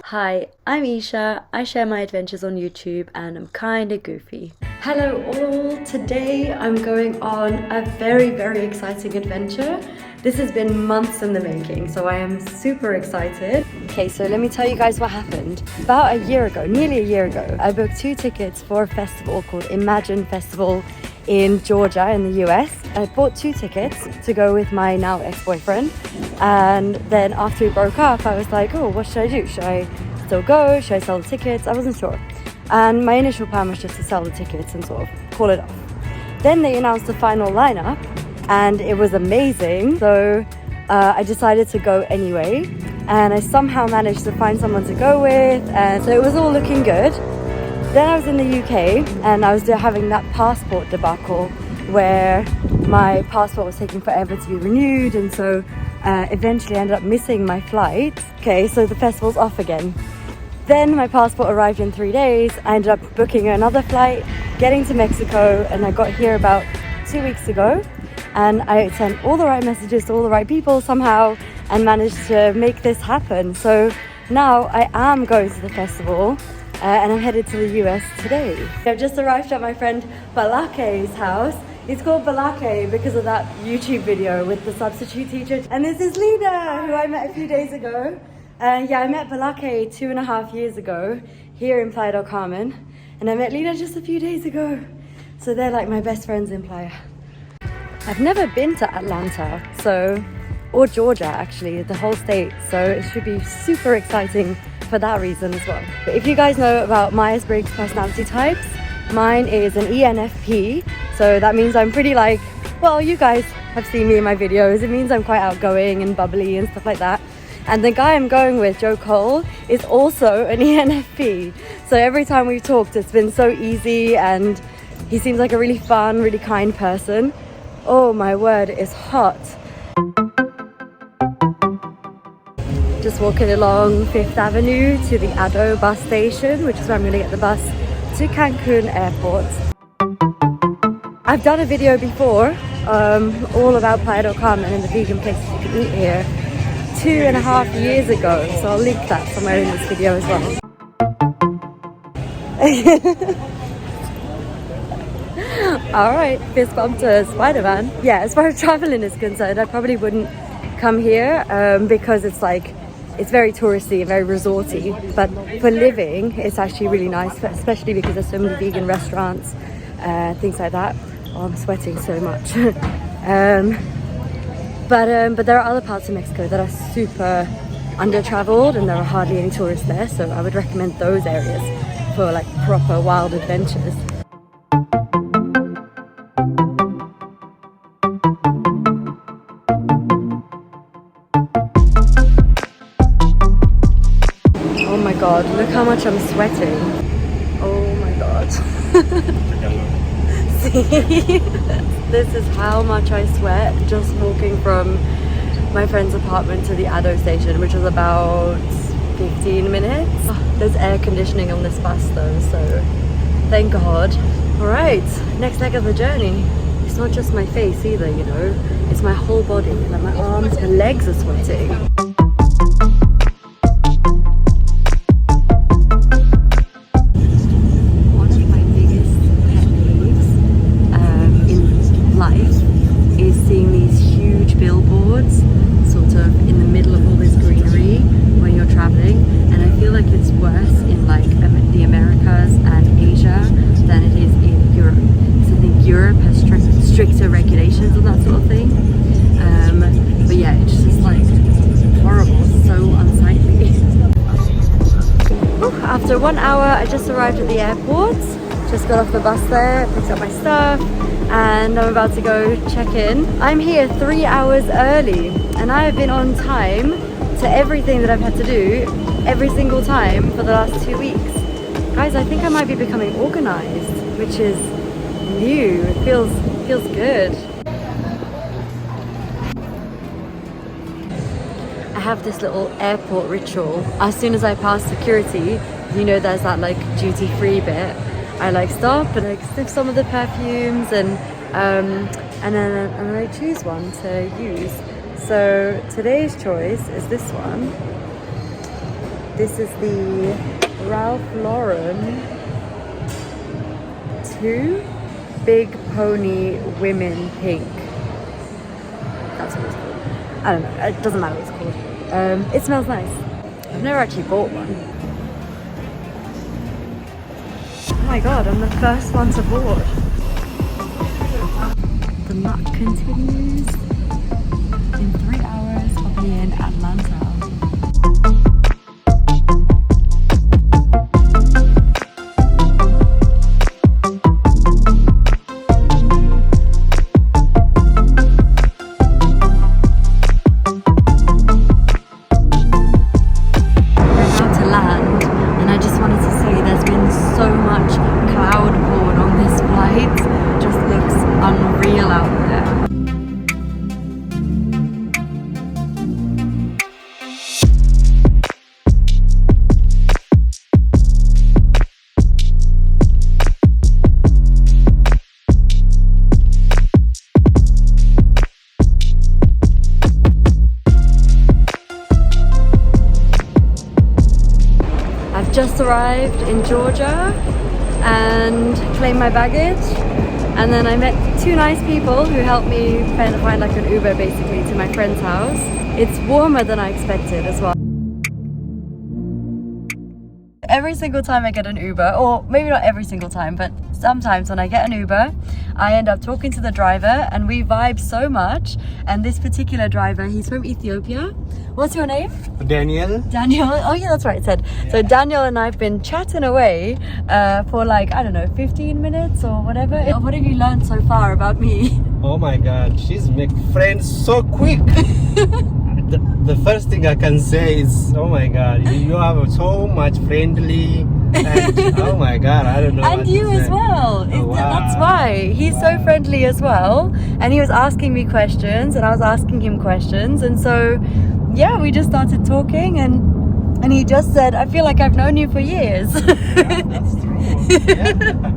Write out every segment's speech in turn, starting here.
Hi, I'm Easha. I share my adventures on YouTube and I'm kinda goofy. Hello all, today I'm going on a very exciting adventure. This has been months in the making, so I am super excited. Okay, so let me tell you guys what happened. About a year ago, nearly a year ago, I booked 2 tickets for a festival called Imagine Festival in Georgia in the US. I bought 2 tickets to go with my now ex-boyfriend, and then after we broke up I was like, oh, what should I do? Should I still go? Should I sell the tickets? I wasn't sure, and my initial plan was just to sell the tickets and sort of call it off. Then they announced the final lineup and it was amazing, so I decided to go anyway, and I somehow managed to find someone to go with, and so it was all looking good. Then I was in the UK and I was having that passport debacle where my passport was taking forever to be renewed, and so eventually I ended up missing my flight. Okay, so the festival's off again. Then my passport arrived in 3 days. I ended up booking another flight, getting to Mexico, and I got here about 2 weeks ago, and I sent all the right messages to all the right people somehow and managed to make this happen. So now I am going to the festival. And I'm headed to the US today. I've just arrived at my friend Balake's house. It's called Balake because of that YouTube video with the substitute teacher. And this is Lena, who I met a few days ago. Yeah, I met Balake 2.5 years ago here in Playa del Carmen. And I met Lena just a few days ago. So they're like my best friends in Playa. I've never been to Atlanta, or Georgia actually, the whole state. So it should be super exciting for that reason as well. But if you guys know about Myers-Briggs personality types, mine is an ENFP, so that means I'm pretty like, well, you guys have seen me in my videos, it means I'm quite outgoing and bubbly and stuff like that. And the guy I'm going with, Joe Cole, is also an ENFP, so every time we've talked it's been so easy, and he seems like a really fun, really kind person. Oh my word, it's hot. Just walking along 5th Avenue to the Ado bus station, which is where I'm going to get the bus to Cancun Airport. I've done a video before all about Playa del Carmen and the vegan places you can eat here 2.5 years ago, so I'll link that somewhere in this video as well. Alright, fist bump to Spider-Man. Yeah, as far as traveling is concerned, I probably wouldn't come here because it's very touristy and very resorty, but for living it's actually really nice, especially because there's so many vegan restaurants, things like that. Oh, I'm sweating so much. But there are other parts of Mexico that are super under-traveled and there are hardly any tourists there, so I would recommend those areas for like proper wild adventures. Oh my god, look how much I'm sweating. Oh my god. See? This is how much I sweat just walking from my friend's apartment to the Ado station, which is about 15 minutes. Oh, there's air conditioning on this bus though, so thank god. Alright, next leg of the journey. It's not just my face either, you know. It's my whole body, like my arms and legs are sweating. Stricter regulations and that sort of thing, but yeah, it's just like horrible, so unsightly. After 1 hour I just arrived at the airport, just got off the bus there, picked up my stuff, and I'm about to go check in. I'm here 3 hours early and I have been on time to everything that I've had to do every single time for the last 2 weeks. Guys, I think I might be becoming organized, which is new. It feels good. I have this little airport ritual. As soon as I pass security, you know, there's that like duty-free bit. I like stop and like sniff some of the perfumes and then I choose one to use. So today's choice is this one. This is the Ralph Lauren 2 Big Pony Women Pink. That's what it's called. I don't know, it doesn't matter what it's called. It smells nice. I've never actually bought one. Oh my god, I'm the first one to board. The luck continues. In 3 hours, I'll be in Atlanta. Just arrived in Georgia and claimed my baggage, and then I met 2 nice people who helped me find like an Uber basically to my friend's house. It's warmer than I expected as well. Every single time I get an Uber, or maybe not every single time, but sometimes when I get an Uber, I end up talking to the driver and we vibe so much. And this particular driver, he's from Ethiopia. What's your name? Daniel. Daniel. Oh yeah, that's right, it said. Yeah. So Daniel and I've been chatting away for like, I don't know, 15 minutes or whatever. What have you learned so far about me? Oh my god, she's make friends so quick. The first thing I can say is, oh my god, you have so much friendly, and oh my god, I don't know. And you as well. Oh, wow. That's why he's so friendly as well. And he was asking me questions, and I was asking him questions, and so yeah, we just started talking, and he just said, "I feel like I've known you for years." Yeah, that's true. Yeah.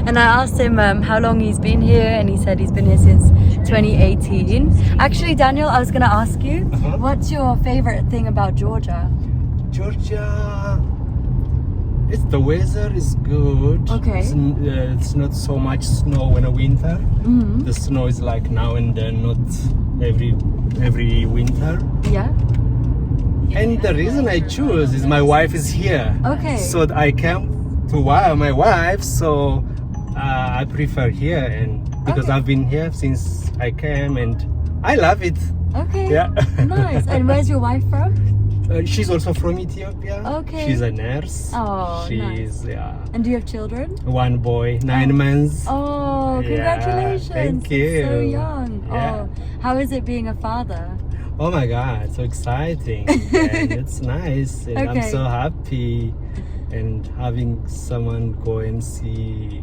And I asked him how long he's been here, and he said he's been here since 2018. Actually, Daniel, I was going to ask you, what's your favorite thing about Georgia? Georgia, the weather is good. Okay. It's not so much snow in the winter. Mm-hmm. The snow is like now and then, not every winter. Yeah. And the reason I choose is my wife is here. Okay. So I came to my wife, so I prefer here, and because I've been here since I came, and I love it. Okay. Yeah. Nice. And where's your wife from? She's also from Ethiopia. Okay. She's a nurse. Oh, she's nice. Yeah. And do you have children? 1 boy, 9 months. Oh, congratulations. Yeah, thank you. So young. Yeah. Oh, how is it being a father? Oh my god, so exciting. And it's nice, and I'm so happy, and having someone go and see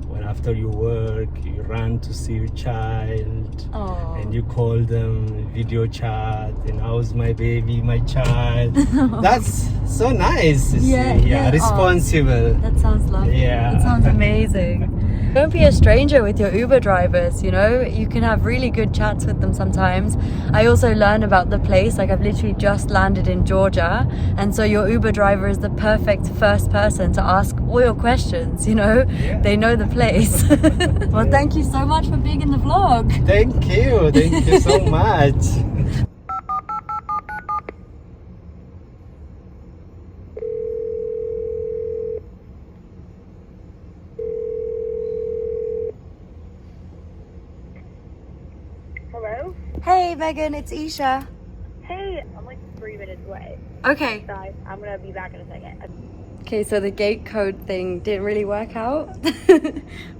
when after you work, you run to see your child. Oh. And you call them, video chat, and how's my baby, my child. That's so nice. Yeah. Responsible. That sounds lovely. Yeah. That sounds amazing. Don't be a stranger with your Uber drivers, you know? You can have really good chats with them sometimes. I also learn about the place, like I've literally just landed in Georgia, and so your Uber driver is the perfect first person to ask all your questions, you know? Yeah. They know the place. Well, thank you so much for being in the vlog. Thank you so much. Hello? Hey Megan, it's Easha. Hey, I'm like 3 minutes away. Okay. So I'm gonna be back in a second. Okay, so the gate code thing didn't really work out.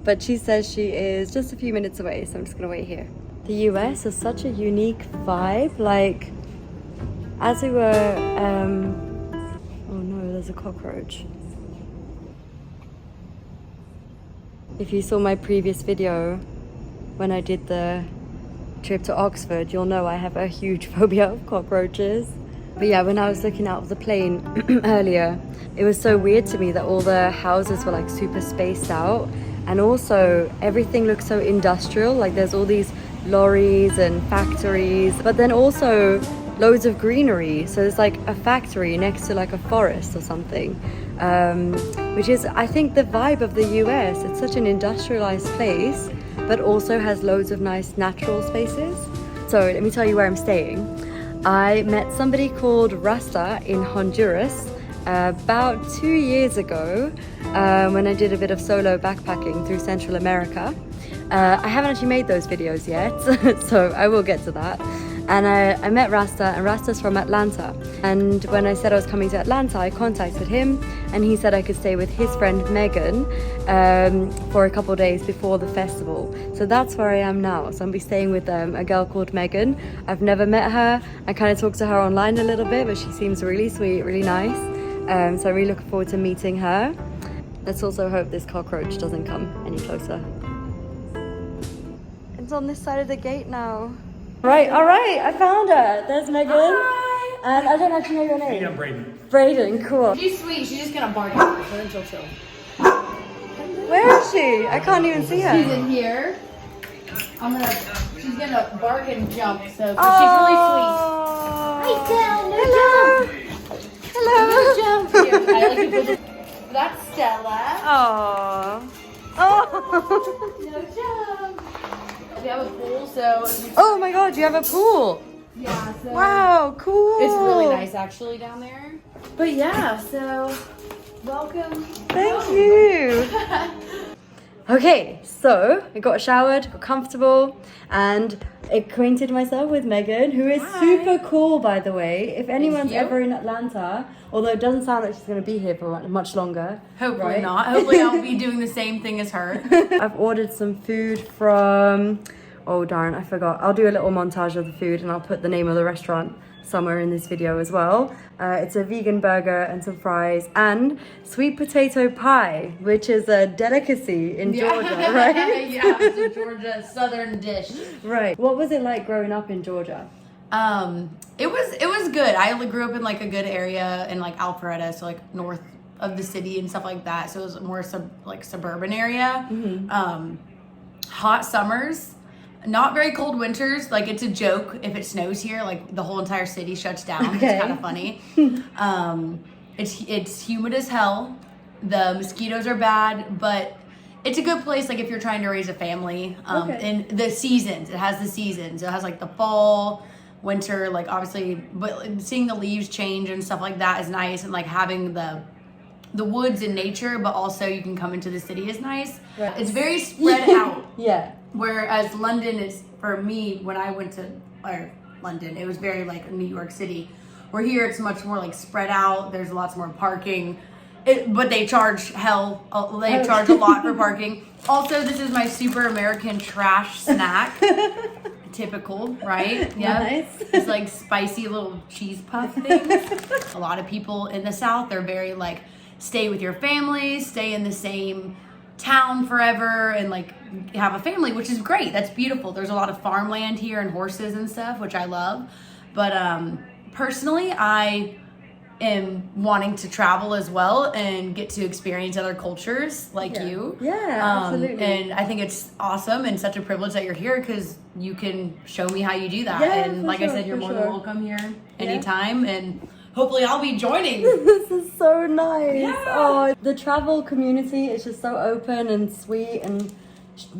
But she says she is just a few minutes away, so I'm just gonna wait here. The US is such a unique vibe. Like, as we were, oh no, there's a cockroach. If you saw my previous video, when I did the trip to Oxford, you'll know I have a huge phobia of cockroaches. But yeah, when I was looking out of the plane earlier, it was so weird to me that all the houses were like super spaced out, and also everything looks so industrial. Like there's all these lorries and factories, but then also loads of greenery. So it's like a factory next to like a forest or something, which is, I think, the vibe of the US. It's such an industrialized place, but also has loads of nice natural spaces. So let me tell you where I'm staying. I met somebody called Rasta in Honduras about 2 years ago when I did a bit of solo backpacking through Central America. I haven't actually made those videos yet, so I will get to that. And I met Rasta, and Rasta's from Atlanta. And when I said I was coming to Atlanta, I contacted him, and he said I could stay with his friend Megan for a couple of days before the festival. So that's where I am now. So I'll be staying with a girl called Megan. I've never met her. I kind of talked to her online a little bit, but she seems really sweet, really nice. So I'm really looking forward to meeting her. Let's also hope this cockroach doesn't come any closer. It's on this side of the gate now. Right, all right, I found her. There's Megan. Hi. And I don't actually know your name. I'm Braden. Braden, cool. She's sweet. She's just gonna bark at me, so then she'll chill. Where is she? I can't even see her. She's in here. She's gonna bark and jump, so Oh. she's really sweet. Hi, Stella. Hello. Hello. Jump here. I like to put this. That's Stella. Aww. Oh. No jump. We have a pool, so. Oh my God, you have a pool. Yeah. So Wow, cool. it's really nice actually down there. But yeah, so welcome. Thank you. Okay, so I got showered, got comfortable, and acquainted myself with Megan, who is super cool, by the way. If anyone's you. ever in Atlanta, although it doesn't sound like she's going to be here for much longer. Hopefully right? not. Hopefully I'll be doing the same thing as her. I've ordered some food from, oh darn, I forgot. I'll do a little montage of the food and I'll put the name of the restaurant somewhere in this video as well. It's a vegan burger and some fries and sweet potato pie, which is a delicacy in Georgia, right? Yeah, it's a Georgia southern dish. Right. What was it like growing up in Georgia? It was good. I grew up in like a good area in like Alpharetta, so like north of the city and stuff like that. So it was more suburban area. Mm-hmm. Hot summers, not very cold winters. Like it's a joke if it snows here, like the whole entire city shuts down. Okay. It's kind of funny. It's humid as hell. The mosquitoes are bad, but it's a good place, like if you're trying to raise a family. Okay. And the seasons, it has the seasons. It has like the fall, winter, like obviously, but seeing the leaves change and stuff like that is nice, and like having the woods and nature, but also you can come into the city is nice. Right. It's very spread out. Yeah. Whereas London is, for me, when I went to London, it was very like New York City. Where here it's much more like spread out. There's lots more parking. But they charge charge a lot for parking. Also, this is my super American trash snack. Typical, right? Yeah. Nice. It's like spicy little cheese puff things. A lot of people in the South are very like, stay with your family, stay in the same town forever, and like have a family, which is great. That's beautiful. There's a lot of farmland here and horses and stuff, which I love. But personally, I am wanting to travel as well and get to experience other cultures like you. Yeah, absolutely. And I think it's awesome and such a privilege that you're here because you can show me how you do that. Yeah, and for like I sure, said, you're for more than sure. welcome here anytime. And hopefully I'll be joining. This is so nice. Yeah. Oh, the travel community is just so open and sweet and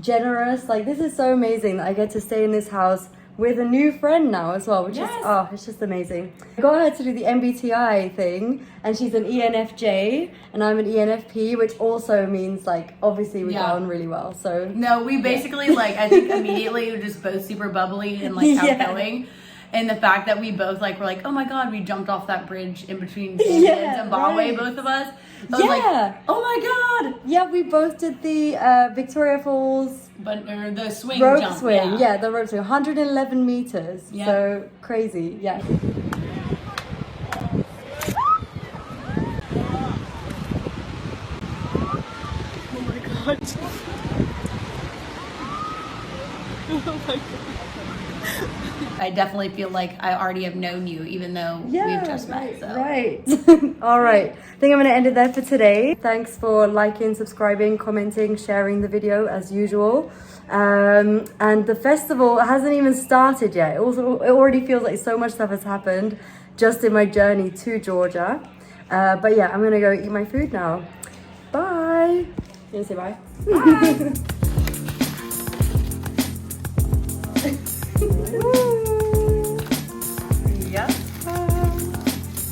generous. Like, this is so amazing that I get to stay in this house with a new friend now as well, which is, oh, it's just amazing. I got her to do the MBTI thing, and she's an ENFJ, and I'm an ENFP, which also means, like, obviously we get on really well, so. No, we basically, like, I think immediately we're just both super bubbly and, like, outgoing. And the fact that we both, like, were like, oh my God, we jumped off that bridge in between San Diego and Zimbabwe, right. both of us. I was like, oh my God. Yeah, we both did the Victoria Falls Or the swing rope jump. swing. Yeah, the rope swing, 111 meters. Yeah. So crazy. Yeah. I definitely feel like I already have known you, even though we've just met. So. Right. All right. I think I'm going to end it there for today. Thanks for liking, subscribing, commenting, sharing the video as usual. And the festival hasn't even started yet. It already feels like so much stuff has happened just in my journey to Georgia. But yeah, I'm going to go eat my food now. Bye. You want to say bye? Bye. Yeah.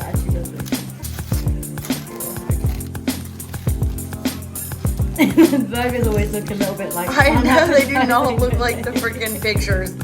Actually does this. Burgers always look a little bit like. I know they do not look like the freaking pictures.